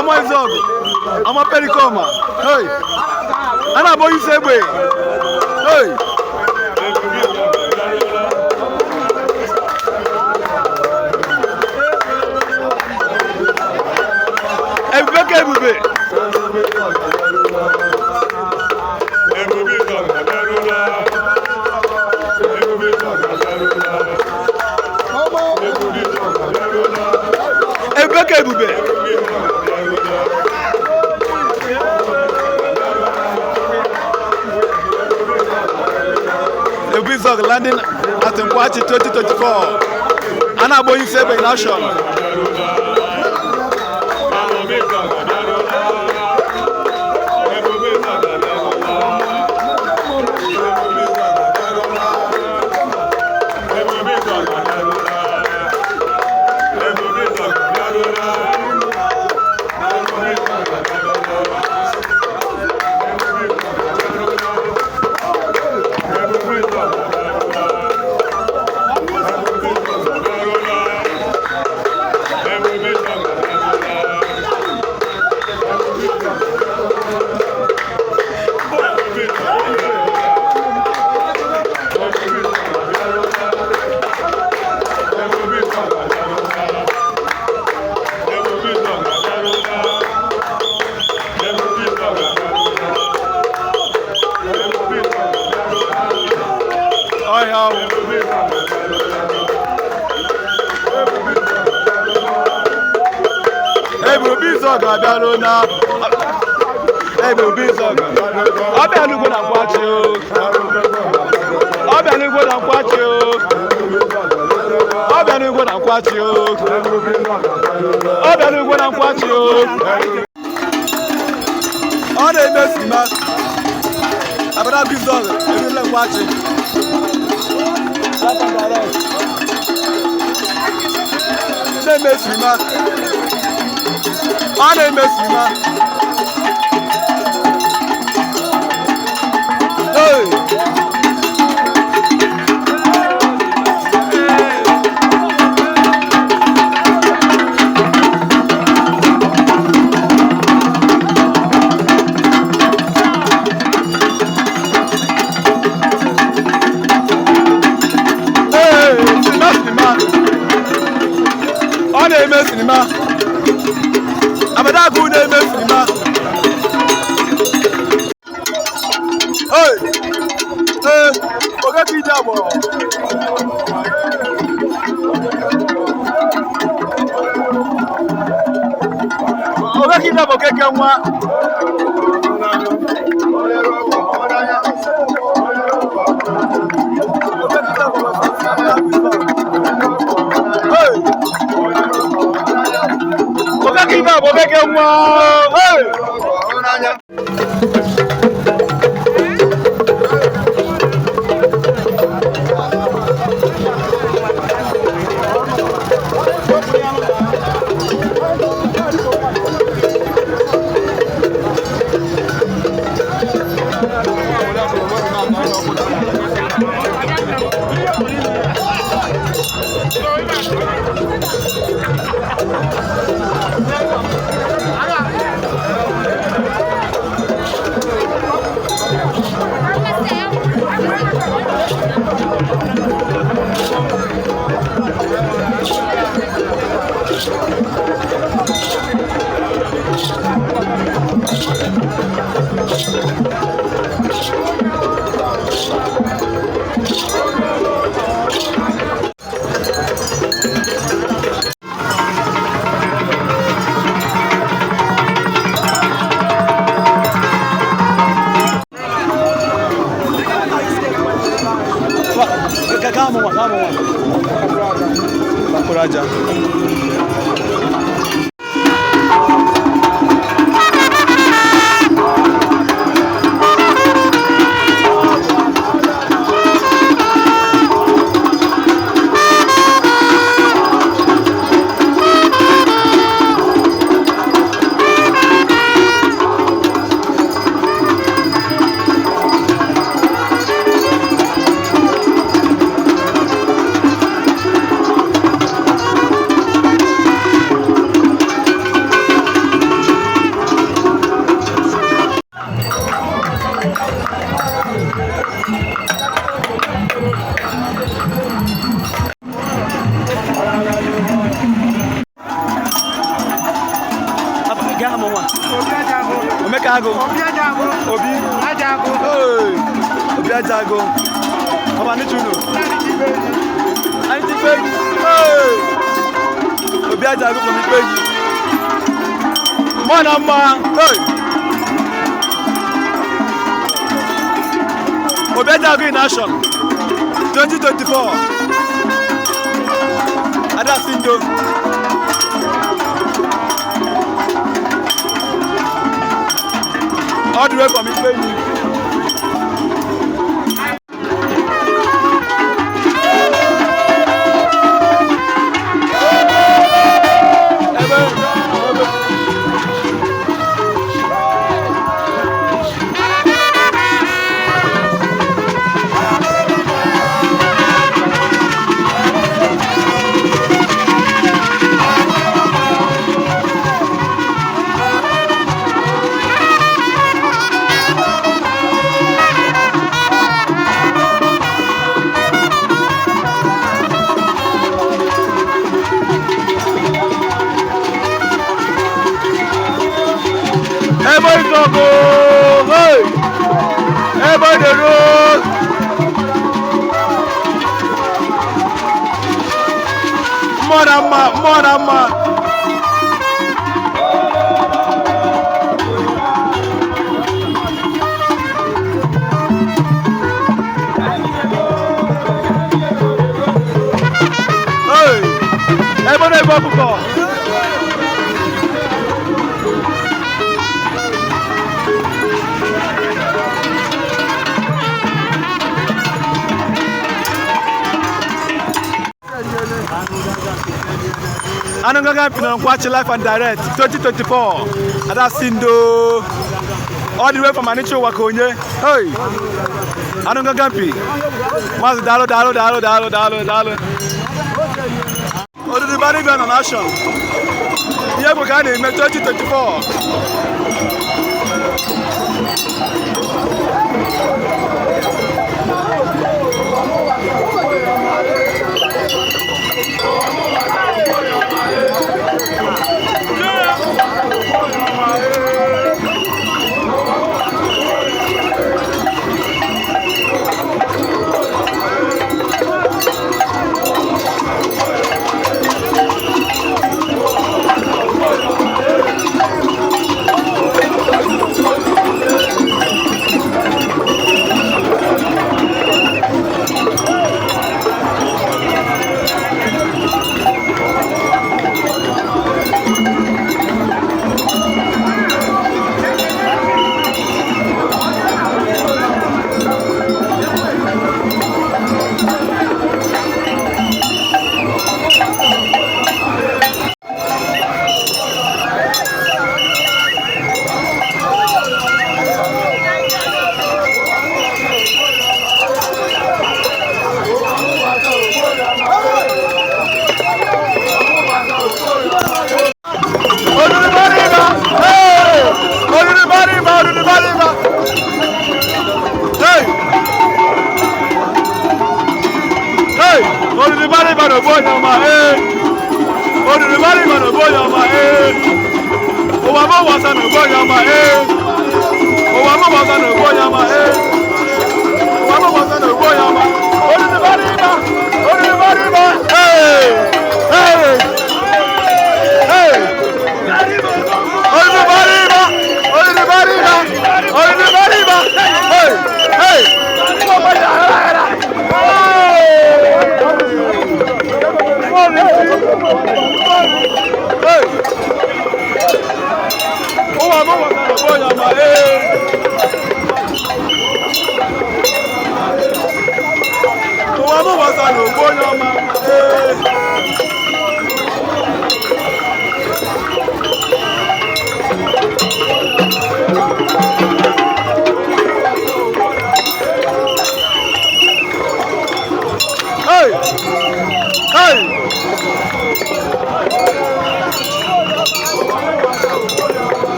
ọmọ Izọgụ ọmọ Perikoma hey a na-agba onye isi egbe hey ebube ka ebube ebube ka ebube Ebube Izọgụ landing at Nkwachi 2024 a na-agba onye isi egbe in action Ebube Izọgụ abịala na Ebube Izọgụ ọ bịala ugbo na Nkwachi ọ bịala ugbo na Nkwachi ọ bịala ugbo na Nkwachi ọ bịala ugbo na Nkwachi ọ na-eme sima abịala Izọgụ erule Nkwachi na-eme sima ọ na-eme sima ọ na-eme sinima Abadagu na-eme sinima oge ka ije agbọrọ oge ka ije bụ keke nwa oge ka ije bụ keke nwa Bakuraja. Omekago. Obi Ajago. Ọba Nichunu. Anitipeji. Obi Ajago from Ipeji. Mwanama. Obi Ajago in action. 2024. Adasindo. All the way from Ipeji. Morama. Hey, everybody go for. Anungaga Pinanquachi Life and Direct 2024. Adasindo. All the way from Anicho Wakonye. Hey. Anungaga Pi. Mas Dalo. Odu the body gun on action. Here we can in 2024.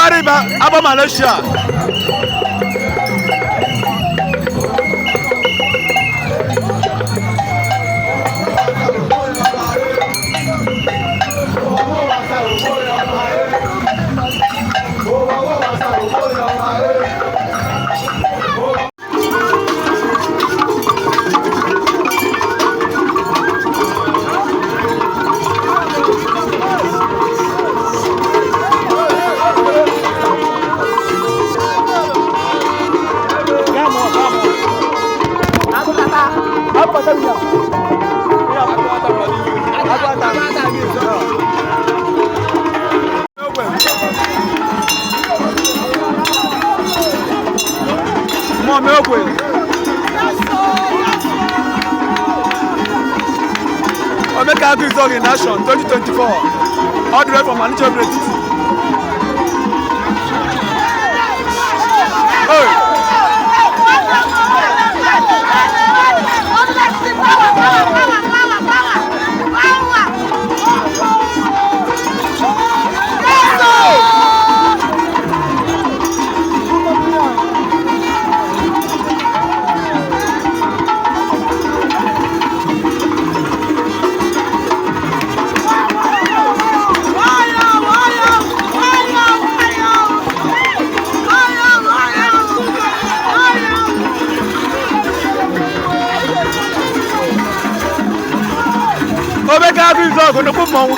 Abariba, Aba Malaysia. Omeka Agụ Izog in Nation 2024. All the way from Manicho Bridge. Omeka Agụ Izog, nnukwu mmanwụ.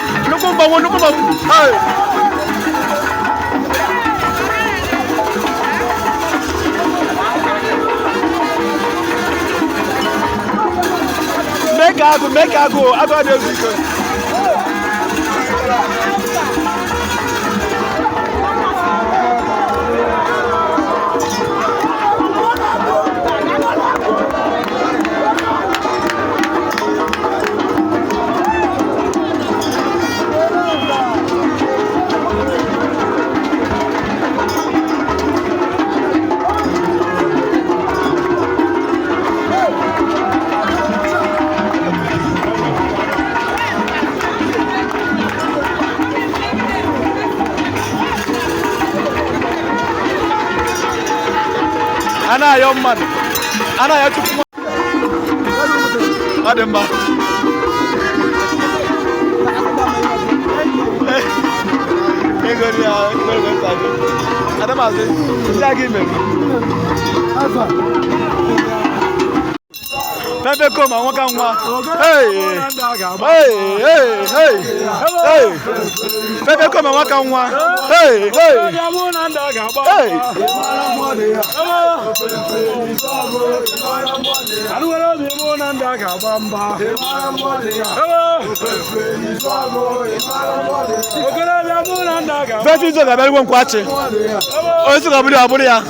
Hey! Make Agụ, Agụ adịghị ike. Ana young man. Ana ya chukwu. Ademba. Egori ya, egori go sabi. Adema say, "Jagi me." Alpha. Pepe come awon kan wa. Hey. Pepe come awon kan wa. Hey. Pepe zo ga beri won kwache. O su ga buri aburi ya.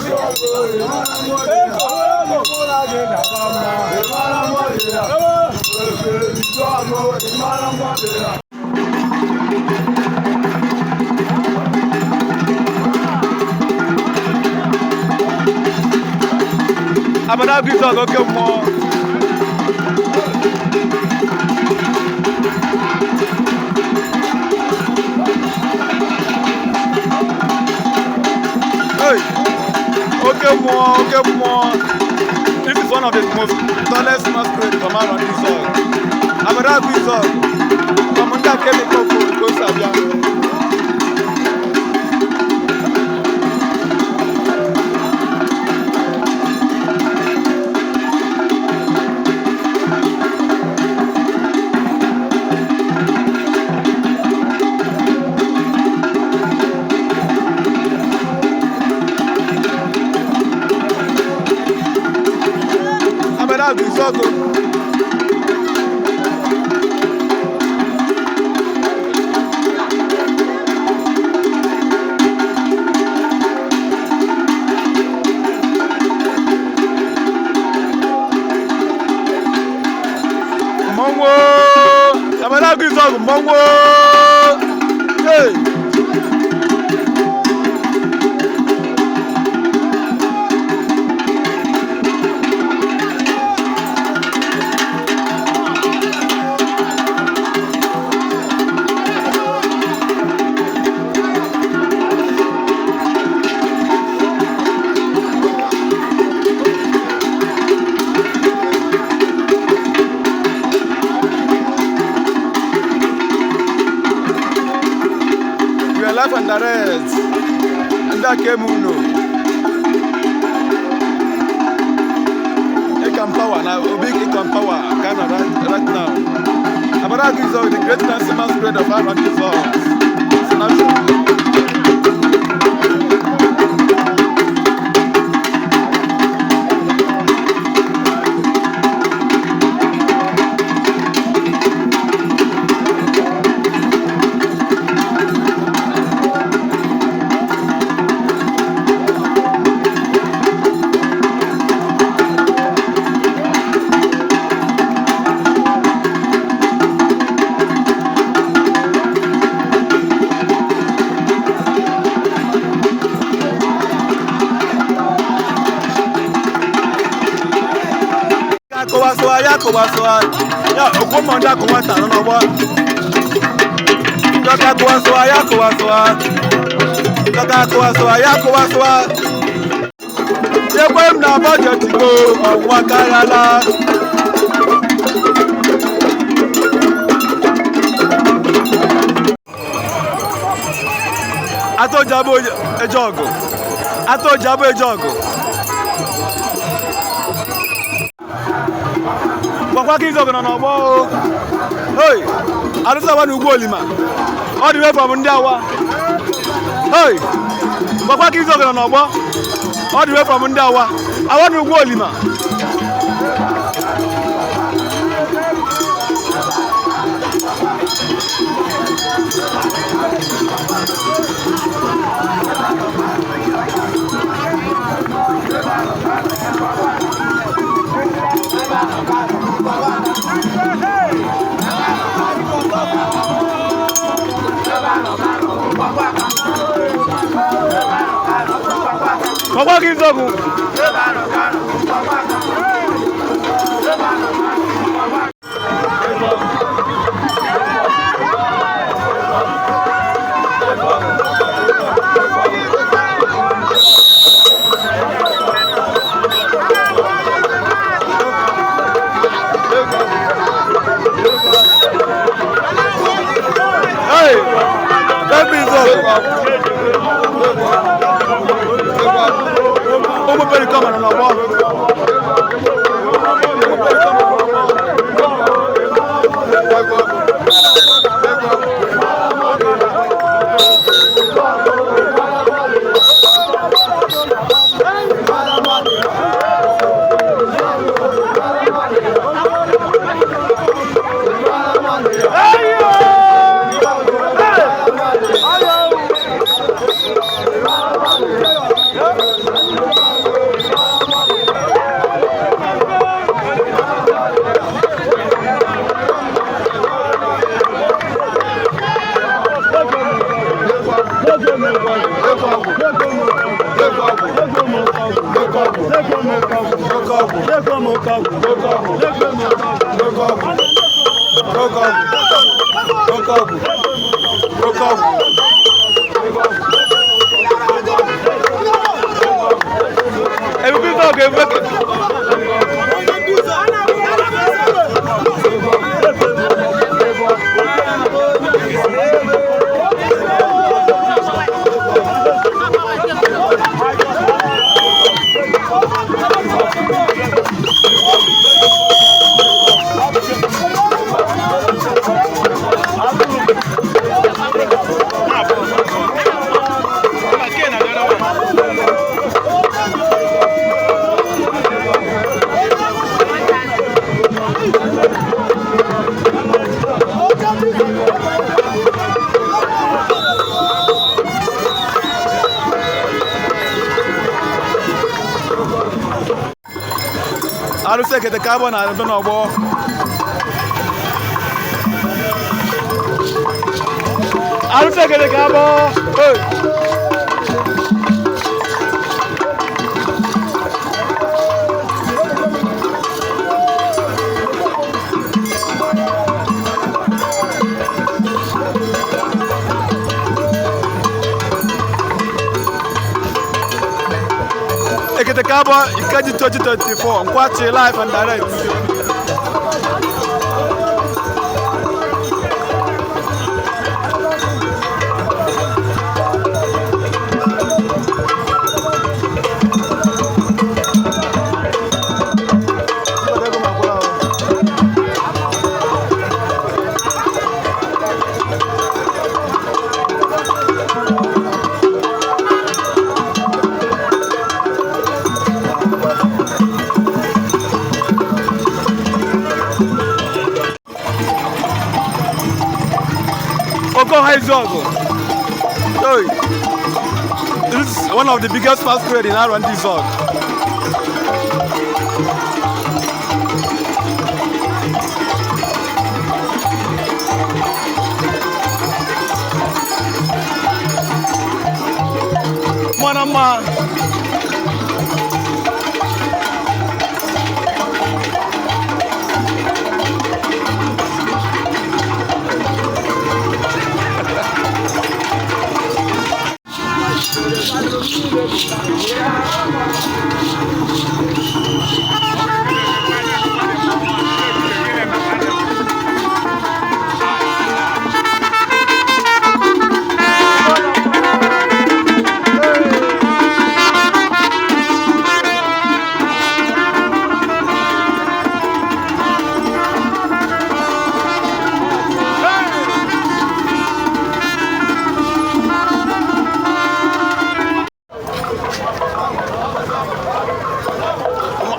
Abana Agụ Izog oke mmụọ. Hey, oke mmụọ. This is one of the most tallest masquerades from around Izog. Abana Agụ Izog. Kamunda Chemical go Sabia. Agụ Izog. Mongo. Abana Agụ Izog, Mongo. Hey. live and direct. And that came uno. Ecam power now, big Ecam power, kind of right now. Abarag is the great national spread of our results. Kowasoa ya okomonda kowata no bo Doka kowasoa ya kowasoa Yekwem na budget go onwa karala Ato jabo ejogo Kwa kizo na no hey arusa wa n'ugbo olima all the way from Ndawa hey kwa kizo na no all the way from Ndawa awa n'ugbo olima Kwa kizogu Hey, that means very common on our wall. Aruse que te cabo na do no bo Aruse que te cabo Ekete Kabo Ikaji 2024 Nkwachi live and direct. Oko High Zog. This is one of the biggest masquerade in R&D Zog. Manama.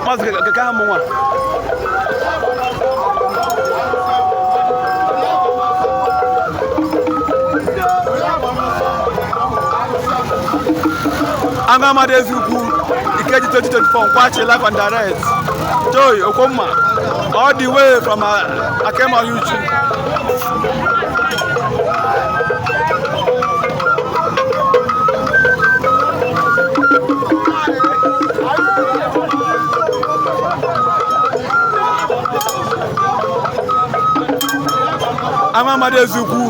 Mas que é uma Angamadezuku Ikeji 2024 watch live and direct. Joy Okoma all the way from Akema YouTube. Angamadezuku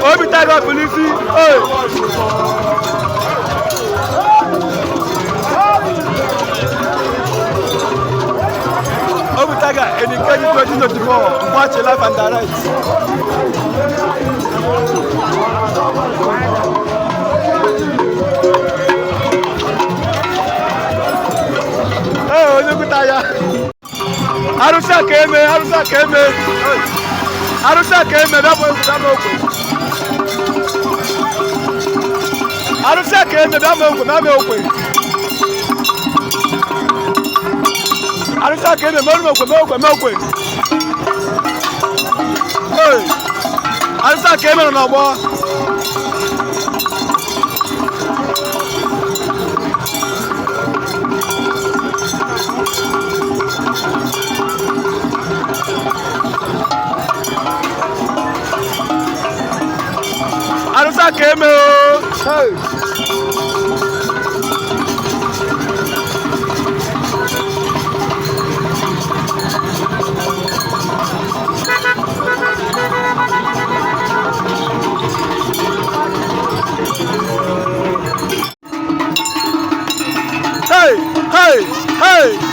Obitaga polisi. Hey. Obitaga in the Ikeji 2024 watch live and direct. Hey, Obitaga. Arusa keme. Arusa keme dabo okwe. Arusa keme dabo okwe. Arusa keme okwe. Hey. Arusa keme no bo. Arusa keme o. Hey.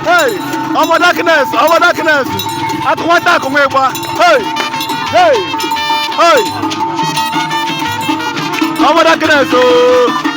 Hey. Over darkness. Akwata kumegba. Hey. Over darkness. Oh.